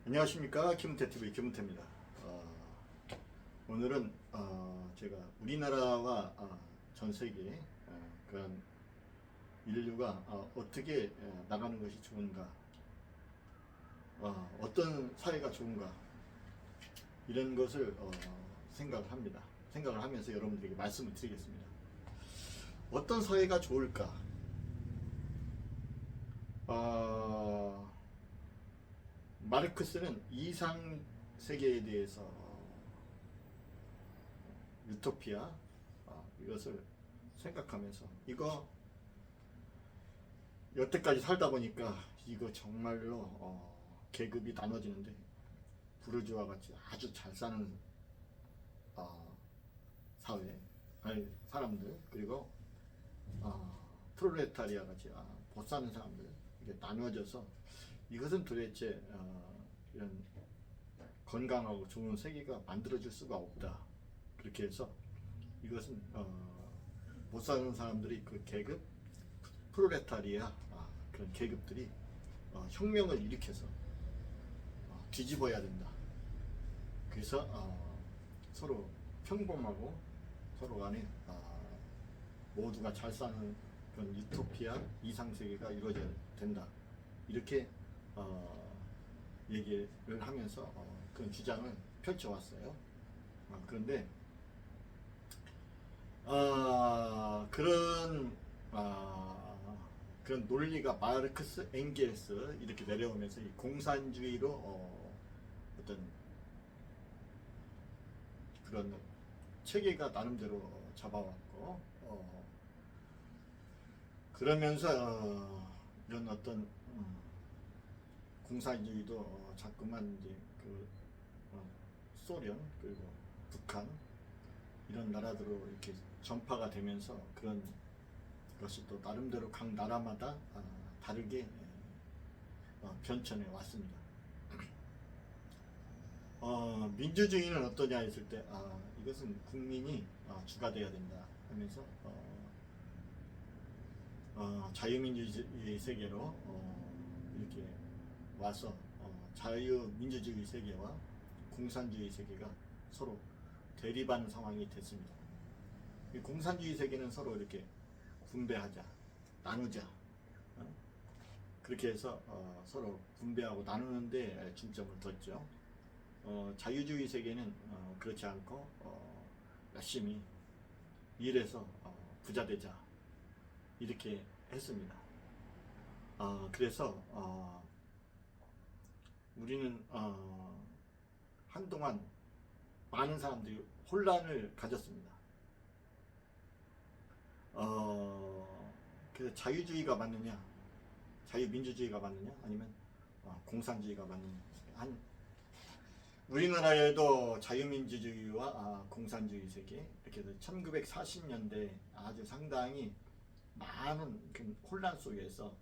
안녕하십니까, 김은태TV 김은태입니다. 오늘은 제가 우리나라와 전 세계 그런 인류가 어떻게 나가는 것이 좋은가, 어떤 사회가 좋은가, 이런 것을 생각을 합니다. 생각을 하면서 여러분들에게 말씀을 드리겠습니다. 어떤 사회가 좋을까? 마르크스는 이상 세계에 대해서 유토피아 이것을 생각하면서 이거 여태까지 살다 보니까 이거 정말로 계급이 나눠지는데 부르주아 같이 아주 잘 사는 사회 아니 사람들, 그리고 프롤레타리아 같이 못 사는 사람들, 이게 나눠져서 이것은 도대체 이런 건강하고 좋은 세계가 만들어질 수가 없다. 그렇게 해서 이것은 못 사는 사람들이 그 계급, 프롤레타리아 그런 계급들이 혁명을 일으켜서 뒤집어야 된다. 그래서 서로 평범하고 서로 간에 모두가 잘 사는 그런 유토피아 이상세계가 이루어져야 된다. 이렇게 얘기를 하면서 그런 주장을 펼쳐왔어요. 그런데 그런 논리가 마르크스, 엥겔스 이렇게 내려오면서 이 공산주의로 어떤 그런 체계가 나름대로 잡아왔고 그러면서 이런 어떤 공산주의도 자꾸만 이제 그 소련 그리고 북한 이런 나라들로 이렇게 전파가 되면서 그런 것이 또 나름대로 각 나라마다 다르게 변천해 왔습니다. 민주주의는 어떠냐 했을 때 이것은 국민이 주가 되어야 된다 하면서 자유민주주의 세계로 이렇게 와서 자유민주주의 세계와 공산주의 세계가 서로 대립하는 상황이 됐습니다. 이 공산주의 세계는 서로 이렇게 분배하자, 나누자, 그렇게 해서 서로 분배하고 나누는데 중점을 뒀죠. 자유주의 세계는 그렇지 않고 열심히 일해서 부자 되자 이렇게 했습니다. 그래서 우리는 한동안 많은 사람들이 혼란을 가졌습니다. 그래서 자유주의가 맞느냐, 자유민주주의가 맞느냐, 아니면 공산주의가 맞느냐. 우리나라에도 자유민주주의와 공산주의 세계 이렇게 해서 1940년대 아주 상당히 많은 혼란 속에서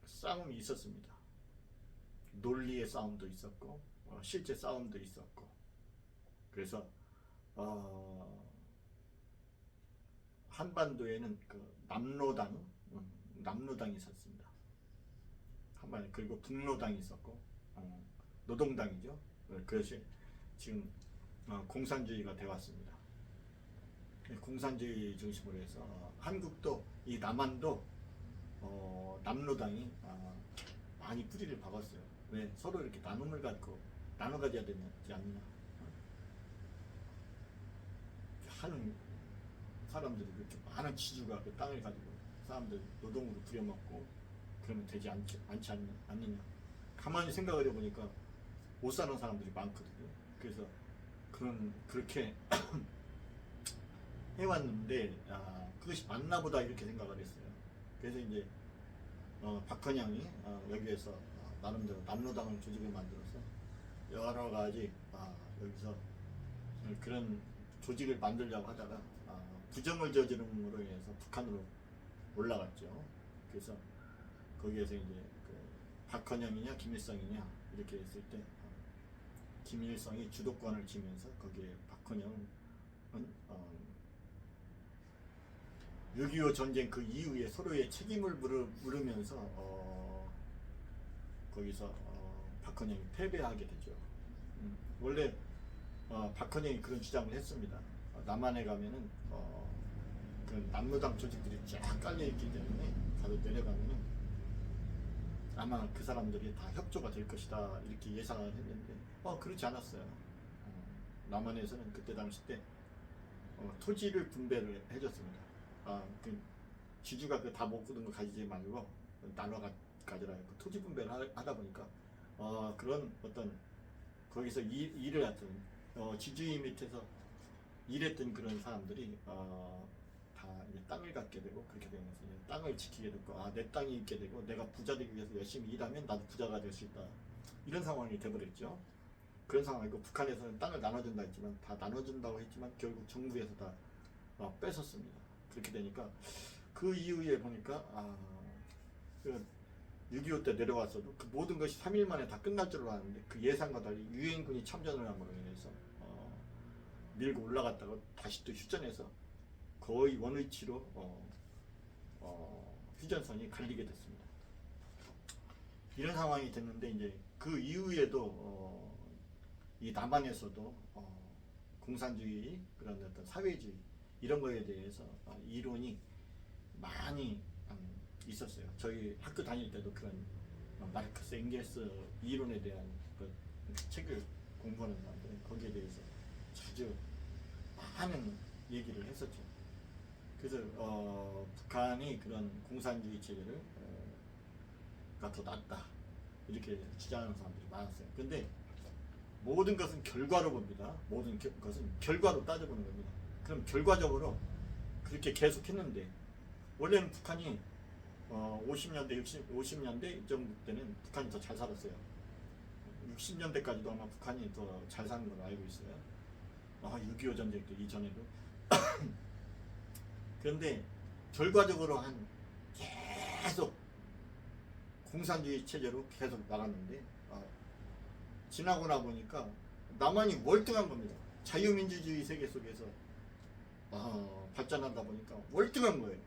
싸움이 있었습니다. 논리의 싸움도 있었고 실제 싸움도 있었고, 그래서 한반도에는 그 남로당이 있었습니다. 한반, 그리고 북로당이 있었고 노동당이죠. 그것이 지금 공산주의가 되어 왔습니다. 공산주의 중심으로 해서 한국도 이 남한도 남로당이 많이 뿌리를 박았어요. 왜? 서로 이렇게 나눔을 갖고 나눠 가져야 되지 않느냐 하는 사람들이, 그렇게 많은 지주가 그 땅을 가지고 사람들 노동으로 부려먹고 그러면 되지 않지 않느냐. 가만히 생각을 해보니까 못 사는 사람들이 많거든요. 그래서 그렇게 해왔는데 그것이 맞나 보다 이렇게 생각을 했어요. 그래서 이제 박헌영이 여기에서 나름대로 남로당을 조직을 만들어서 여러 가지 여기서 그런 조직을 만들려고 하다가 부정을 저지름으로 인해서 북한으로 올라갔죠. 그래서 거기에서 이제 그 박헌영이냐 김일성이냐 이렇게 했을 때 김일성이 주도권을 쥐면서 거기에 박헌영은 6.25 전쟁 그 이후에 서로의 책임을 물으면서 거기서 박헌영이 패배하게 되죠. 원래 박헌영이 그런 주장을 했습니다. 남한에 가면은 그 남무당 조직들이 쫙 깔려 있기 때문에 가서 내려가면은 아마 그 사람들이 다 협조가 될 것이다 이렇게 예상을 했는데 그렇지 않았어요. 남한에서는 그때 당시 때 토지를 분배를 해줬습니다. 그 지주가 그 다 먹는 거 가지지 말고 나눠 가져라. 그 토지 분배를 하다 보니까 그런 어떤 거기서 일을 했던 지주인 밑에서 일했던 그런 사람들이 다 이제 땅을 갖게 되고 그렇게 되면서 이제 땅을 지키게 되고 내 땅이 있게 되고 내가 부자 되기 위해서 열심히 일하면 나도 부자가 될 수 있다. 이런 상황이 돼버렸죠. 그런 상황이고 북한에서는 땅을 나눠준다 했지만 다 나눠준다고 했지만 결국 정부에서 다 뺏었습니다. 그렇게 되니까 그 이후에 보니까 그 6.25 때 내려왔어도 그 모든 것이 3일 만에 다 끝날 줄 알았는데 그 예상과 달리 유엔군이 참전을 함으로 인해서 밀고 올라갔다가 다시 또 휴전해서 거의 원위치로 휴전선이 갈리게 됐습니다. 이런 상황이 됐는데 이제 그 이후에도 이 남한에서도 공산주의 그런 어떤 사회주의 이런 거에 대해서 이론이 많이 있었어요. 저희 학교 다닐 때도 그런 마르크스 엥겔스 이론에 대한 그 책을 공부하는 사람들은 거기에 대해서 자주 많은 얘기를 했었죠. 그래서 북한이 그런 공산주의 체제를 가 더 낫다 이렇게 주장하는 사람들이 많았어요. 근데 모든 것은 결과로 봅니다. 모든 것은 결과로 따져보는 겁니다. 그럼 결과적으로 그렇게 계속 했는데 원래는 북한이 50년대 50년대 정도 때는 북한이 더 잘 살았어요. 60년대까지도 아마 북한이 더 잘 사는 걸로 알고 있어요. 6.25 전쟁 때 이전에도. 그런데 결과적으로 계속 공산주의 체제로 계속 나갔는데 지나고 나 보니까 남한이 월등한 겁니다. 자유민주주의 세계 속에서 발전하다 보니까 월등한 거예요.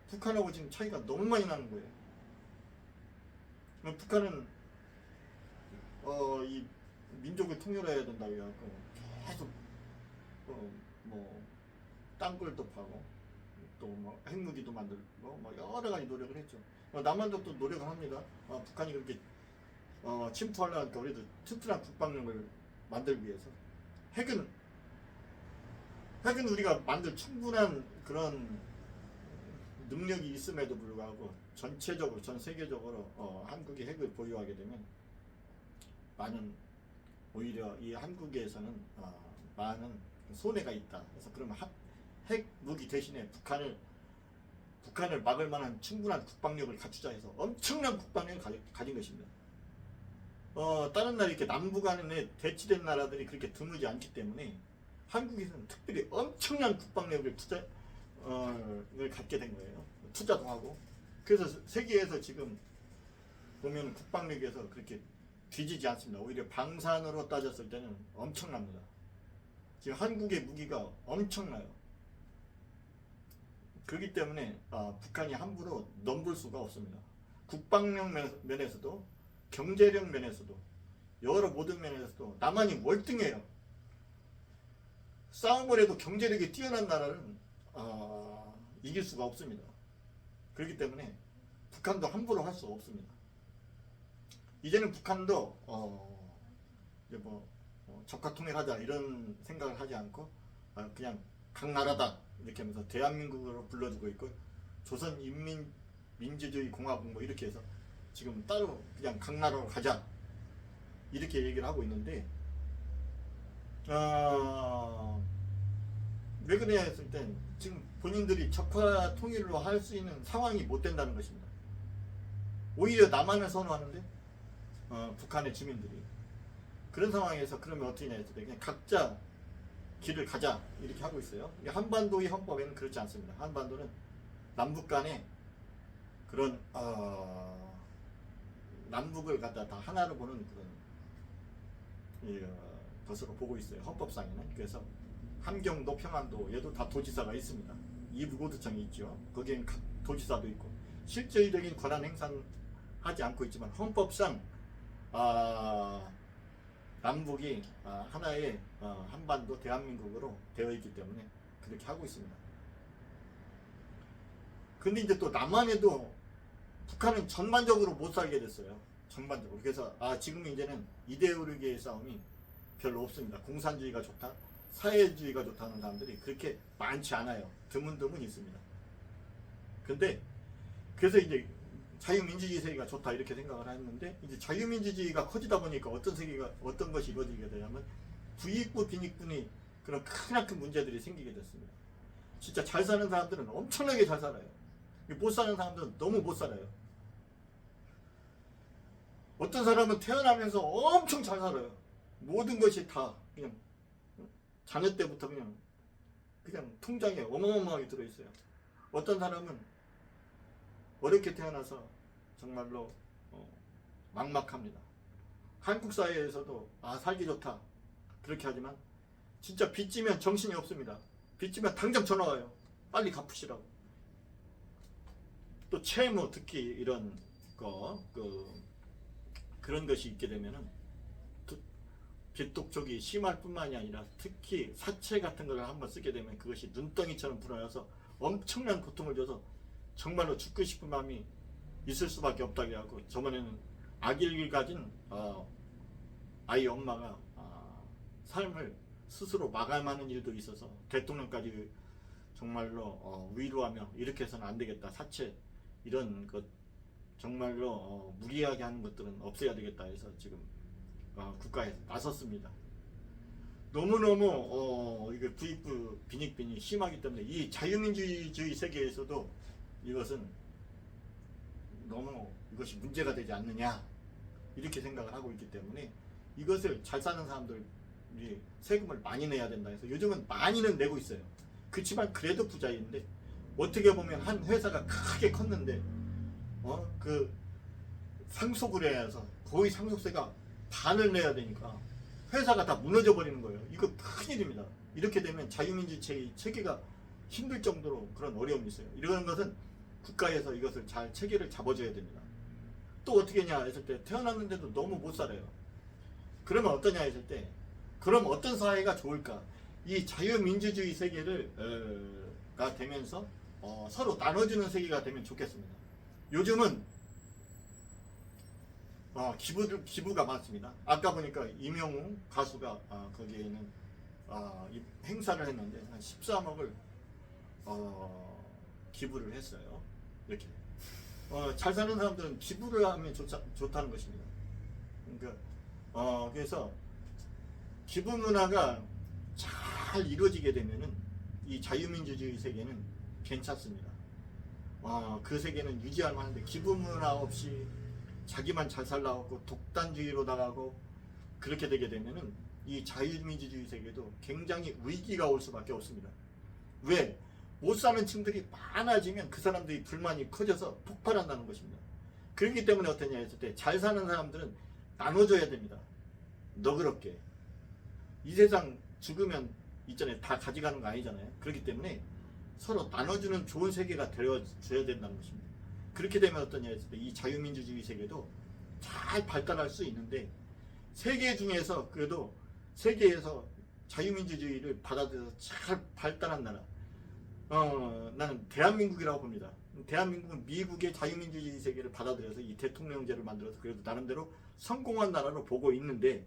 북한하고 지금 차이가 너무 많이 나는 거예요. 북한은 이 민족을 통일해야 된다고 해갖고 계속 뭐 땅굴도 파고 또 뭐 핵무기도 만들고 뭐 여러 가지 노력을 했죠. 남한도 또 노력을 합니다. 북한이 그렇게 침투하려고 하니까 우리도 튼튼한 국방력을 만들기 위해서 핵은 우리가 만들 충분한 그런 능력이 있음에도 불구하고 전체적으로 전 세계적으로 한국이 핵을 보유하게 되면 오히려 이 한국에서는 많은 손해가 있다. 그래서 그러면 핵 무기 대신에 북한을 막을 만한 충분한 국방력을 갖추자 해서 엄청난 국방력을 가진 것입니다. 다른 나라 이렇게 남북한에 대치된 나라들이 그렇게 드물지 않기 때문에 한국에서는 특별히 엄청난 국방력을 갖게 된 거예요. 투자도 하고. 그래서 세계에서 지금 보면 국방력에서 그렇게 뒤지지 않습니다. 오히려 방산으로 따졌을 때는 엄청납니다. 지금 한국의 무기가 엄청나요. 그렇기 때문에 북한이 함부로 넘볼 수가 없습니다. 국방력 면에서도 경제력 면에서도 여러 모든 면에서도 남한이 월등해요. 싸움을 해도 경제력이 뛰어난 나라는 이길 수가 없습니다. 그렇기 때문에 북한도 함부로 할 수 없습니다. 이제는 북한도 이제 적화통일하자 이런 생각을 하지 않고 그냥 각 나라다 이렇게 하면서 대한민국으로 불러주고 있고 조선인민민주주의 공화국 뭐 이렇게 해서 지금 따로 그냥 각 나라로 가자 이렇게 얘기를 하고 있는데 왜 그러냐 했을 땐 지금 본인들이 적화 통일로 할 수 있는 상황이 못 된다는 것입니다. 오히려 남한을 선호하는데 북한의 주민들이 그런 상황에서 그러면 어떻게 하냐 했을 때 그냥 각자 길을 가자 이렇게 하고 있어요. 한반도의 헌법에는 그렇지 않습니다. 한반도는 남북 간에 그런 남북을 갖다 다 하나로 보는 그런 것으로 보고 있어요. 헌법상에는. 그래서 함경도 평안도 얘도 다 도지사가 있습니다. 이부고도청이 있죠. 거기엔 각 도지사도 있고 실질적인 권한 행사하는 하지 않고 있지만 헌법상 남북이 하나의 한반도 대한민국으로 되어 있기 때문에 그렇게 하고 있습니다. 근데 이제 또 남한에도 북한은 전반적으로 못 살게 됐어요. 전반적으로. 그래서 지금 이제는 이데올로기의 싸움이 별로 없습니다. 공산주의가 좋다, 사회주의가 좋다는 사람들이 그렇게 많지 않아요. 드문드문 있습니다. 근데 그래서 이제 자유민주주의 세계가 좋다 이렇게 생각을 했는데, 이제 자유민주주의가 커지다 보니까 어떤 것이 이루어지게 되냐면 부익부 빈익분이 그런 크나큰 문제들이 생기게 됐습니다. 진짜 잘 사는 사람들은 엄청나게 잘 살아요. 못 사는 사람들은 너무 못 살아요. 어떤 사람은 태어나면서 엄청 잘 살아요. 모든 것이 다 그냥 자녀 때부터 그냥 통장에 어마어마하게 들어있어요. 어떤 사람은 어렵게 태어나서 정말로 막막합니다. 한국 사회에서도 살기 좋다 그렇게 하지만 진짜 빚지면 정신이 없습니다. 빚지면 당장 전화 와요. 빨리 갚으시라고. 또 채무, 특히 이런 그런 것이 있게 되면은 빚독촉이 심할 뿐만이 아니라 특히 사채 같은 걸 한번 쓰게 되면 그것이 눈덩이처럼 불어나서 엄청난 고통을 줘서 정말로 죽고 싶은 마음이 있을 수밖에 없다고 하고, 저번에는 아기를 가진 아이 엄마가 삶을 스스로 마감하는 일도 있어서 대통령까지 정말로 위로하며 이렇게 해서는 안 되겠다, 사채 이런 것 정말로 무리하게 하는 것들은 없애야 되겠다 해서 지금 국가에서 나섰습니다. 너무너무 이게 부익부 빈익빈이 심하기 때문에 이 자유민주주의 세계에서도 이것은 너무 이것이 문제가 되지 않느냐 이렇게 생각을 하고 있기 때문에 이것을 잘 사는 사람들이 세금을 많이 내야 된다 해서 요즘은 많이는 내고 있어요. 그렇지만 그래도 부자인데, 어떻게 보면 한 회사가 크게 컸는데 그 상속을 해서 거의 상속세가 반을 내야 되니까 회사가 다 무너져 버리는 거예요. 이거 큰일입니다. 이렇게 되면 자유민주주의 체계가 힘들 정도로 그런 어려움이 있어요. 이런 것은 국가에서 이것을 잘 체계를 잡아줘야 됩니다. 또 어떻게 했냐 했을 때 태어났는데도 너무 못 살아요. 그러면 어떠냐 했을 때, 그럼 어떤 사회가 좋을까? 이 자유민주주의 세계를 가 되면서 서로 나눠주는 세계가 되면 좋겠습니다. 요즘은 기부가 많습니다. 아까 보니까 임영웅 가수가 거기에는 행사를 했는데 한 13억을 기부를 했어요. 이렇게 잘 사는 사람들은 기부를 하면 좋다는 것입니다. 그러니까 그래서 기부 문화가 잘 이루어지게 되면은 이 자유민주주의 세계는 괜찮습니다. 그 세계는 유지할 만한데 기부 문화 없이 자기만 잘 살라고 독단주의로 나가고 그렇게 되게 되면은 이 자유민주주의 세계도 굉장히 위기가 올 수밖에 없습니다. 왜? 못 사는 층들이 많아지면 그 사람들이 불만이 커져서 폭발한다는 것입니다. 그렇기 때문에 어떠냐 했을 때 잘 사는 사람들은 나눠줘야 됩니다. 너그럽게. 이 세상 죽으면 있잖아요. 다 가져가는 거 아니잖아요. 그렇기 때문에 서로 나눠주는 좋은 세계가 되어줘야 된다는 것입니다. 그렇게 되면 어떠냐 했을 때 이 자유민주주의 세계도 잘 발달할 수 있는데, 세계 중에서 그래도 세계에서 자유민주주의를 받아들여서 잘 발달한 나라, 나는 대한민국이라고 봅니다. 대한민국은 미국의 자유민주주의 세계를 받아들여서 이 대통령제를 만들어서 그래도 나름대로 성공한 나라로 보고 있는데,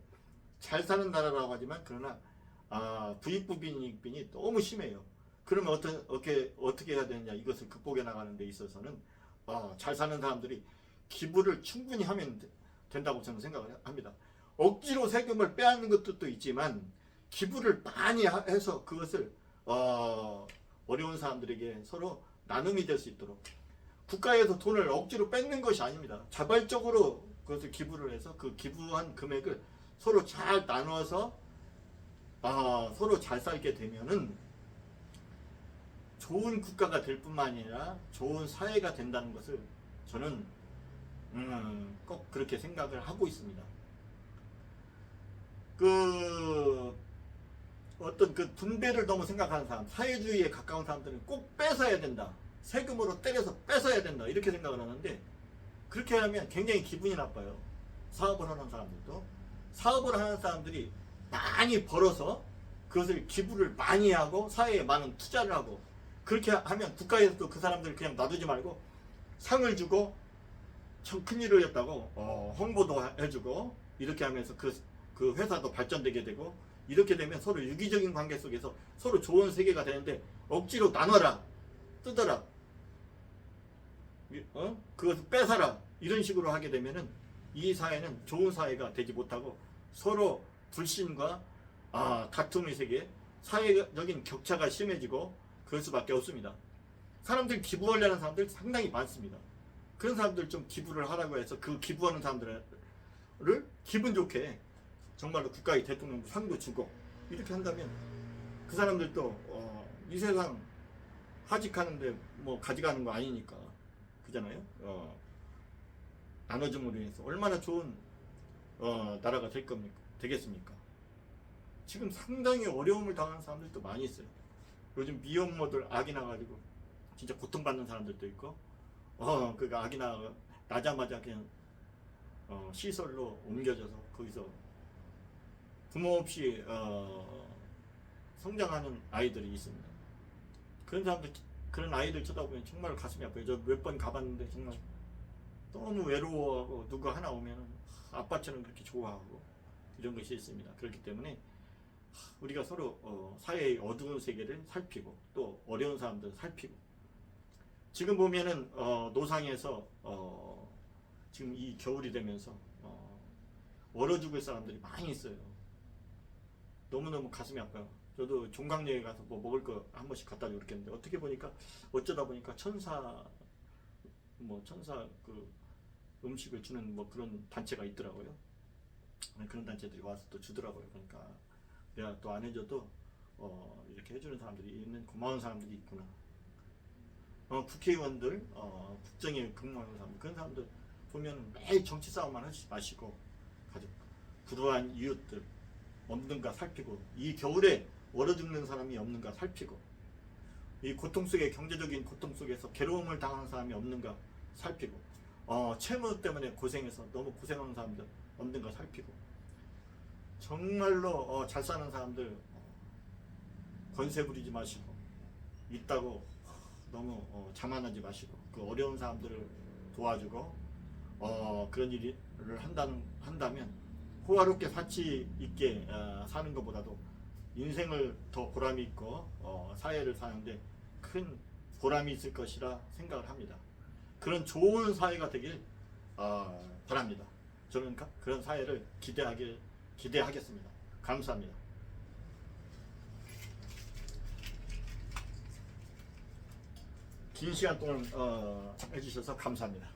잘 사는 나라라고 하지만 그러나 부익부 빈익빈이 너무 심해요. 그러면 어떻게 해야 되느냐, 이것을 극복해 나가는 데 있어서는 잘 사는 사람들이 기부를 충분히 하면 된다고 저는 생각을 합니다. 억지로 세금을 빼앗는 것도 있지만 기부를 많이 해서 그것을 어려운 사람들에게 서로 나눔이 될 수 있도록, 국가에서 돈을 억지로 뺏는 것이 아닙니다. 자발적으로 그것을 기부를 해서 그 기부한 금액을 서로 잘 나눠서 서로 잘 살게 되면은 좋은 국가가 될 뿐만 아니라 좋은 사회가 된다는 것을 저는 꼭 그렇게 생각을 하고 있습니다. 어떤 그 분배를 너무 생각하는 사람, 사회주의에 가까운 사람들은 꼭 뺏어야 된다, 세금으로 때려서 뺏어야 된다 이렇게 생각을 하는데, 그렇게 하면 굉장히 기분이 나빠요. 사업을 하는 사람들도. 사업을 하는 사람들이 많이 벌어서 그것을 기부를 많이 하고 사회에 많은 투자를 하고, 그렇게 하면 국가에서도 그 사람들을 그냥 놔두지 말고 상을 주고 참 큰일을 했다고 홍보도 해주고, 이렇게 하면서 그 회사도 발전되게 되고, 이렇게 되면 서로 유기적인 관계 속에서 서로 좋은 세계가 되는데, 억지로 나눠라, 뜯어라, 그것을 뺏어라, 이런 식으로 하게 되면은 이 사회는 좋은 사회가 되지 못하고 서로 불신과 다툼의 세계, 사회적인 격차가 심해지고 그럴 수밖에 없습니다. 사람들 기부하려는 사람들 상당히 많습니다. 그런 사람들 좀 기부를 하라고 해서 그 기부하는 사람들을 기분 좋게 정말로 국가의 대통령 상도 주고 이렇게 한다면 그 사람들도 이 세상 하직하는데 뭐 가져가는 거 아니니까, 그잖아요. 나눠줌으로 인해서 얼마나 좋은 나라가 되겠습니까? 지금 상당히 어려움을 당하는 사람들도 많이 있어요. 요즘 미혼모들 아기 나가지고 진짜 고통받는 사람들도 있고, 그 아기 나자마자 그냥 시설로 옮겨져서 거기서 부모 없이 성장하는 아이들이 있습니다. 그런 아이들 쳐다보면 정말 가슴이 아파요. 저 몇 번 가봤는데 정말 너무 외로워하고, 누가 하나 오면 아빠처럼 그렇게 좋아하고 이런 것이 있습니다. 그렇기 때문에 우리가 서로 사회의 어두운 세계를 살피고 또 어려운 사람들을 살피고, 지금 보면은 노상에서 지금 이 겨울이 되면서 얼어 죽을 사람들이 많이 있어요. 너무너무 가슴이 아파요. 저도 종강역에 가서 뭐 먹을 거 한 번씩 갖다 주고 그랬는데, 어떻게 보니까 어쩌다 보니까 천사 그 음식을 주는 뭐 그런 단체가 있더라고요. 그런 단체들이 와서 또 주더라고요. 그러니까 내가 또 안 해줘도 이렇게 해주는 사람들이 있는, 고마운 사람들이 있구나. 국회의원들, 국정에 근무하는 사람들, 그런 사람들 보면 매일 정치 싸움만 하지 마시고 가족, 불우한 이웃들 없는가 살피고, 이 겨울에 얼어 죽는 사람이 없는가 살피고, 이 고통 속에, 경제적인 고통 속에서 괴로움을 당하는 사람이 없는가 살피고, 채무 때문에 고생해서 너무 고생하는 사람들 없는가 살피고, 정말로 잘 사는 사람들 권세 부리지 마시고, 있다고 너무 자만하지 마시고, 그 어려운 사람들을 도와주고 그런 일을 한다면 호화롭게 사치 있게 사는 것보다도 인생을 더 보람이 있고 사회를 사는데 큰 보람이 있을 것이라 생각을 합니다. 그런 좋은 사회가 되길 바랍니다. 저는 그런 사회를 기대하겠습니다. 감사합니다. 긴 시간 동안 해주셔서 감사합니다.